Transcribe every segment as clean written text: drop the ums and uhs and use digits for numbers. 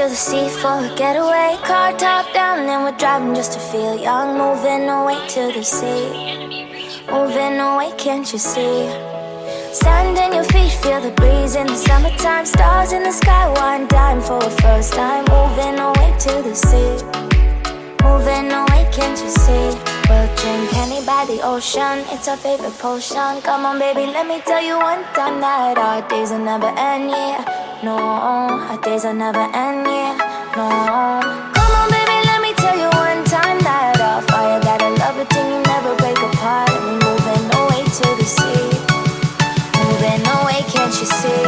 to the sea for a getaway. Car top down and we're driving just to feel young. Moving away to the sea, moving away, can't you see? Sand in your feet, feel the breeze in the summertime. Stars in the sky, one dime for a first time. Moving away to the sea, moving away, can't you see? We'll drink honey by the ocean, it's our favorite potion. Come on baby, let me tell you one time that our days will never end, yeah. No, our days will never end, yeah. No. Come on baby, let me tell you one time that our fire got a love it till you never break apart. And we're moving away to the sea, moving away, can't you see?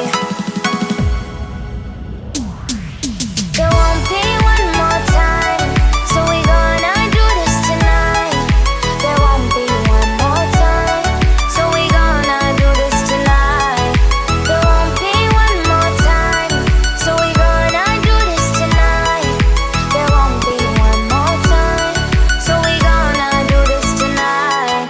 There won't be one more time, so we gonna do this tonight. There won't be one more time, so we gonna do this tonight. There won't be one more time, so we gonna do this tonight. There won't be one more time, so we gonna do this tonight.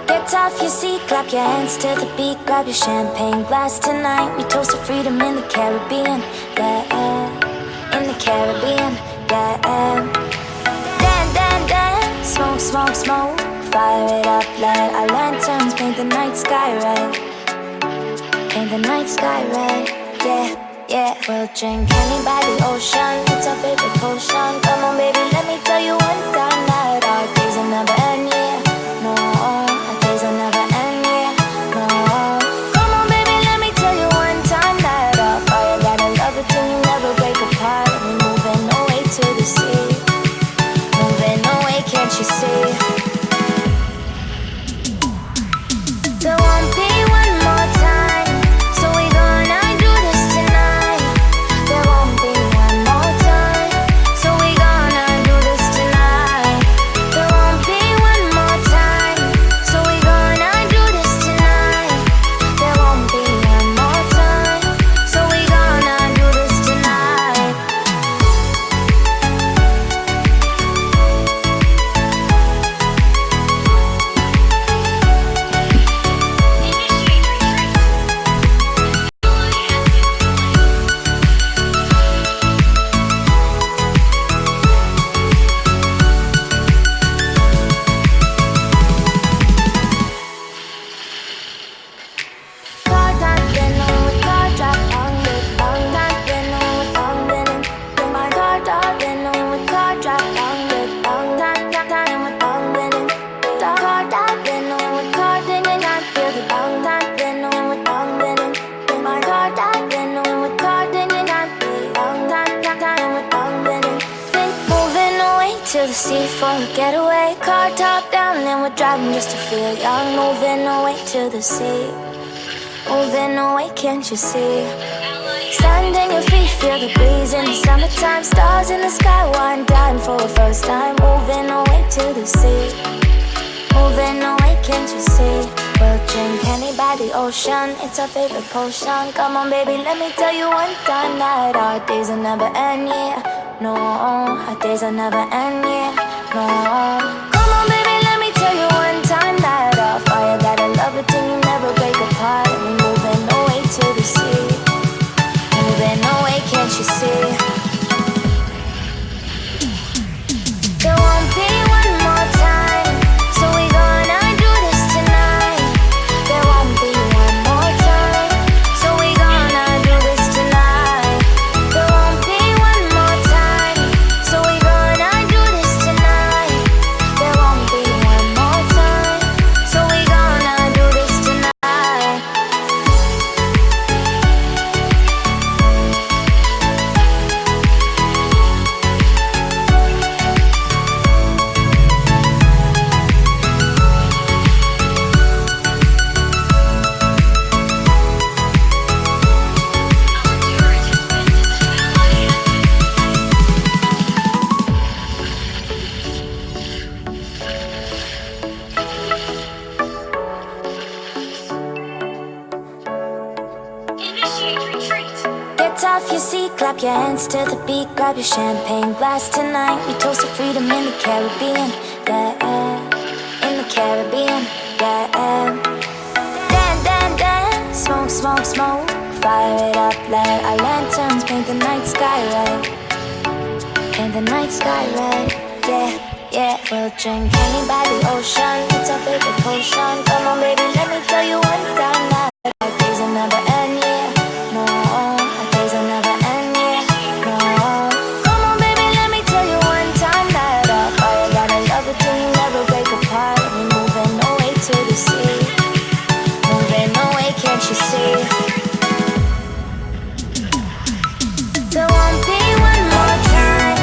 Get off your seat, clap your hands to the beat. Grab your champagne glass tonight. We toast to freedom in the Caribbean, yeah. In the Caribbean, yeah. Dan, dan, dan, smoke, smoke, smoke. Fire it up, light our lanterns. Paint the night sky red, paint the night sky red, yeah, yeah. We'll drink honey by the ocean, it's our favorite potion. Come on baby, let me tell you one time that our days will never end, yeah. No, our days will never end, yeah. No. Come on baby, let me tell you one time that our fire got a love it till you never break apart. And we're moving away to the sea, moving away, can't you see? There won't be one more time, so we gonna do this tonight. There won't be one more time, so we gonna do this tonight. There won't be one more time, so we gonna do this tonight. There won't be one more time, so we gonna do this tonight. Car top, then with car drop on the top, then with then my car top, then with car drop on the top, with car top, then with car, then you not feel the then with my car top, then with car, then you not feel with then moving away to the sea for a getaway. Car top down and we're driving just to feel young. Moving away to the sea, moving away, can't you see? Sand in your feet, feel the breeze in the summertime. Stars in the sky, one dime for a first time. Moving away to the sea, moving away, can't you see? We'll drink honey by the ocean, it's our favorite potion. Come on baby, let me tell you one time that our days will never end, yeah. No, our days will never end, yeah. No. Come on baby, let me tell you one time that our fire got a love it till you never break apart. And we're moving away to the sea, moving away, can't you see? There won't be one more time, so we gonna do this tonight. There won't be one more time, so we gonna do this tonight. There won't be one more time, so we gonna do this tonight. There won't be one more time, so we gonna do this tonight. your hands to the beat, grab your champagne glass tonight. We toast to freedom in the Caribbean, yeah, in the Caribbean, yeah. Dance, smoke, smoke, smoke. Fire it up, let our lanterns paint the night sky red. Paint the night sky red, yeah, yeah. We'll drink honey by the ocean, it's our favorite potion. Come on baby, let me tell you one time now. Our days will never end, yeah, no. Our days will never end, yeah, no. Come on baby, let me tell you one time that our fire gotta love it till you never break apart. We're moving away to the sea, moving away, can't you see? There won't be one more time,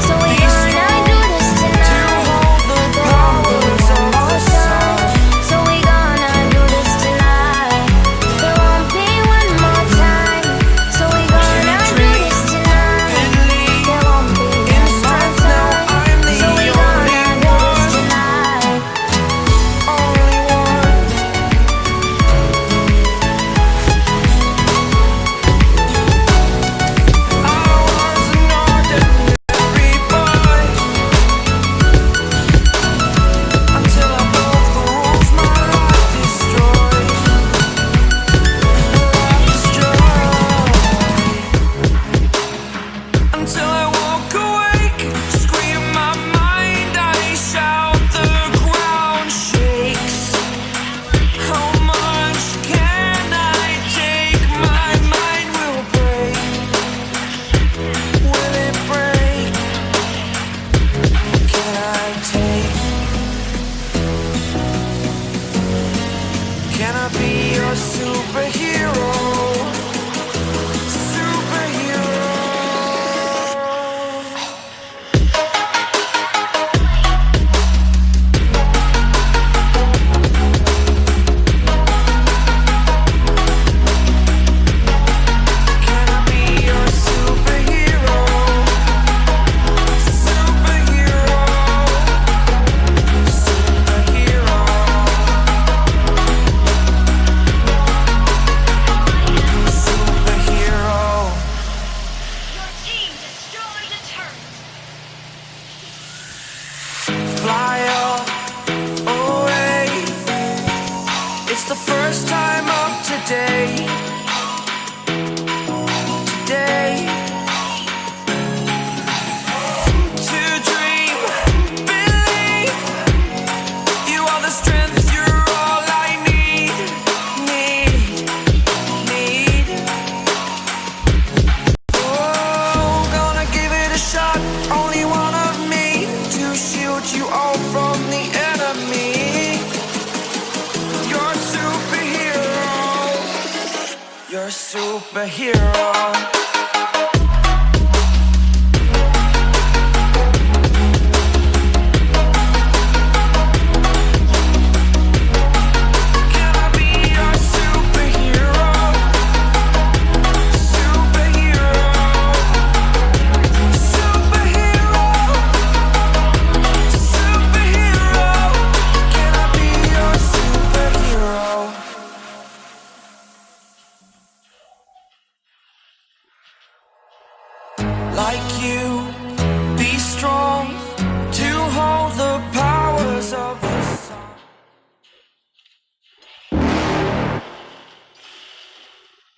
so we gonna do this tonight. There won't be one more time, so we gonna do this tonight. There won't be one more time, so we gonna do this tonight. There won't be one more time, so we gonna do this tonight. Only one. Can I be your superhero? Superhero. Can I be your superhero? Superhero. Superhero. Fly away. It's the first time of today. Today. To dream, believe. You are the strength, you're all I need. Oh, gonna give it a shot. Only one of me to shield you all from the enemy. You're a superhero. You're a superhero. Can I be your superhero? Superhero. Superhero. Superhero. Can I be your superhero? Like you, be strong to hold the powers of the sun.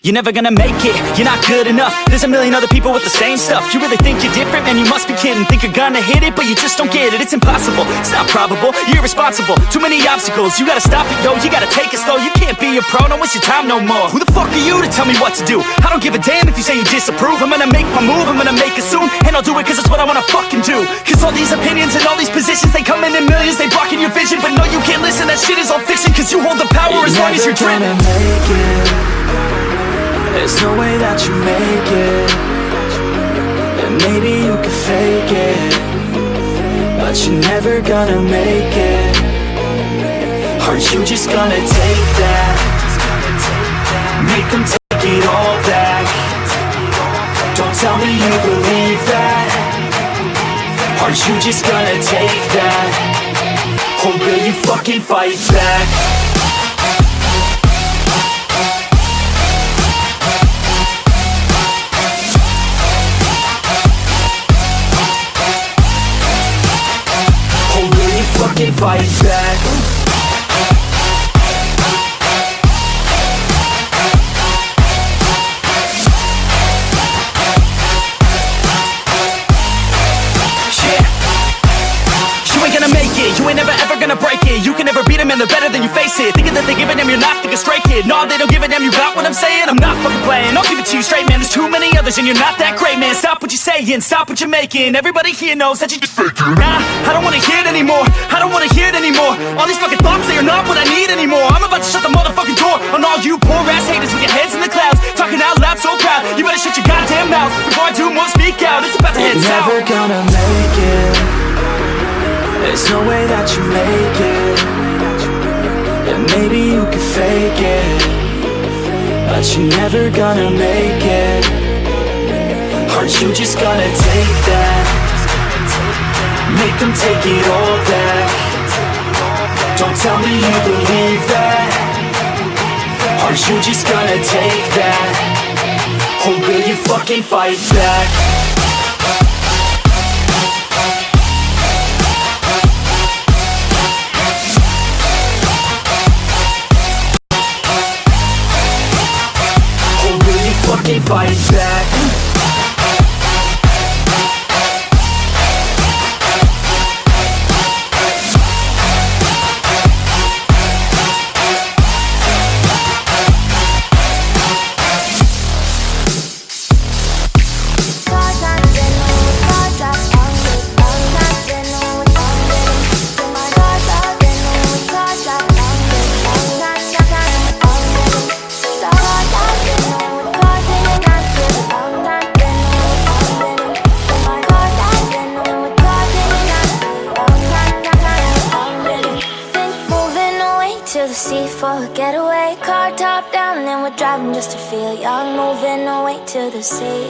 You're never gonna make it, you're not good enough. There's a million other people with the same stuff. You really think you're different? Man, you must be kidding. Think you're gonna hit it, but you just don't get it. It's impossible, it's not probable, you're irresponsible. Too many obstacles, you gotta stop it, yo. You gotta take it slow, you can't be a pro, don't waste your time no more. Who the fuck are you to tell me what to do? I don't give a damn if you say you disapprove. I'm gonna make my move, I'm gonna make it soon. And I'll do it cause it's what I wanna fucking do. Cause all these opinions and all these positions, they come in millions, they blocking your vision. But no, you can't listen, that shit is all fiction. Cause you hold the power as long as you're dreaming. Make it. There's no way that you make it. And maybe you can fake it, but you're never gonna make it. Aren't you just gonna take that? Make them take it all back. Don't tell me you believe that. Aren't you just gonna take that? Or will you fucking fight back? fight back. You ain't never ever gonna break it. You can never beat them and they're better than you face it. Thinking that they give a damn, you're not thinking straight, kid. No, they don't give a damn, you got what I'm saying? I'm not fucking playing, I'll give it to you straight, man. There's too many others and you're not that great, man. Stop what you're saying, stop what you're making. Everybody here knows that you're just faking. Nah, I don't wanna hear it anymore, I don't wanna hear it anymore. All these fucking thoughts, they are not what I need anymore. I'm about to shut the motherfucking door on all you poor ass haters with your heads in the clouds, talking out loud so proud. You better shut your goddamn mouth before I do more speak out. It's about to head south. You're never gonna make it. There's no way that you make it. And maybe you can fake it, but you're never gonna make it. Aren't you just gonna take that? Make them take it all back. Don't tell me you believe that. Aren't you just gonna take that? Or will you fucking fight back? Fight back. For a getaway, car top down and we're driving just to feel young. Moving away to the sea,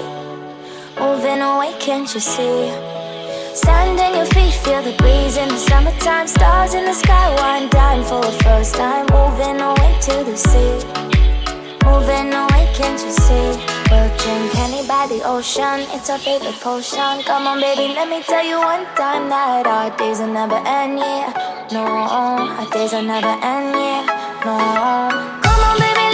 moving away, can't you see? Sand in your feet, feel the breeze in the summertime. Stars in the sky, wind down for the first time. Moving away to the sea, moving away, can't you see? We'll drink honey by the ocean, it's our favorite potion. Come on baby, let me tell you one time that our days will never end, yeah. No, our days will never end, yeah. No, come on baby,